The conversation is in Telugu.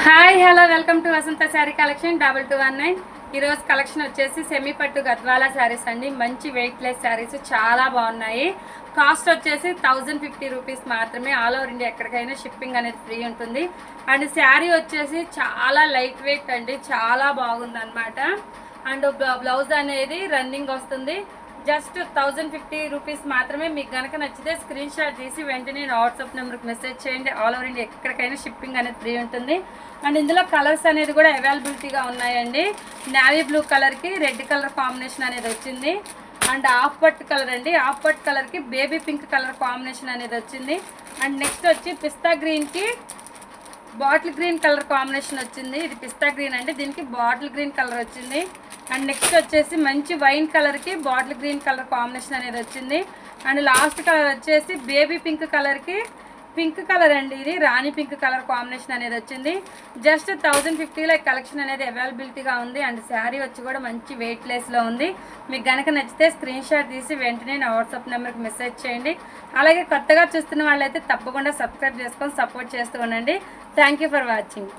Hi hello welcome to Vasantha sari collection 2219. ఈరోజు కలెక్షన్ వచ్చేసి సెమీ పట్టు గద్వాల శారీస్ అండి. మంచి వెయిట్ లెస్ శారీస్ చాలా బాగున్నాయి. కాస్ట్ వచ్చేసి 1050 రూపీస్ మాత్రమే. ఆల్ ఓవర్ ఇండియా ఎక్కడికైనా షిప్పింగ్ అనేది ఫ్రీ ఉంటుంది. అండ్ శారీ వచ్చేసి చాలా లైట్ వెయిట్ అండి, చాలా బాగుంది అనమాట. అండ్ బ్లౌజ్ అనేది రన్నింగ్ వస్తుంది. జస్ట్ 1050 రూపీస్ మాత్రమే. మీకు కనుక నచ్చితే స్క్రీన్ షాట్ తీసి వెంటనే వాట్సాప్ నెంబర్కి మెసేజ్ చేయండి. ఆల్ ఓవర్ ఇండియా ఎక్కడికైనా షిప్పింగ్ అనేది ఫ్రీ ఉంటుంది. అండ్ ఇందులో కలర్స్ అనేది కూడా అవైలబిలిటీగా ఉన్నాయండి. నేవీ బ్లూ కలర్కి రెడ్ కలర్ కాంబినేషన్ అనేది వచ్చింది. అండ్ ఆఫ్ పట్ కలర్ అండి, ఆఫ్ పట్ కలర్కి బేబీ పింక్ కలర్ కాంబినేషన్ అనేది వచ్చింది. అండ్ నెక్స్ట్ వచ్చి పిస్తా గ్రీన్కి బాటిల్ గ్రీన్ కలర్ కాంబినేషన్ వచ్చింది. ఇది పిస్తా గ్రీన్ అండి, దీనికి బాటిల్ గ్రీన్ కలర్ వచ్చింది. అండ్ నెక్స్ట్ వచ్చేసి మంచి వైన్ కలర్కి బాటిల్ గ్రీన్ కలర్ కాంబినేషన్ అనేది వచ్చింది. అండ్ లాస్ట్ కలర్ వచ్చేసి బేబీ పింక్ కలర్కి పింక్ కలర్ అండి, ఇది రాణి పింక్ కలర్ కాంబినేషన్ అనేది వచ్చింది. జస్ట్ 1050లో కలెక్షన్ అనేది అవైలబిలిటీగా ఉంది. అండ్ శారీ వచ్చి కూడా మంచి వెయిట్ లెస్లో ఉంది. మీకు కనుక నచ్చితే స్క్రీన్ షాట్ తీసి వెంటనే నా వాట్సాప్ నెంబర్కి మెసేజ్ చేయండి. అలాగే కొత్తగా చూస్తున్న వాళ్ళైతే తప్పకుండా సబ్స్క్రైబ్ చేసుకొని సపోర్ట్ చేస్తూ ఉండండి. Thank you for watching.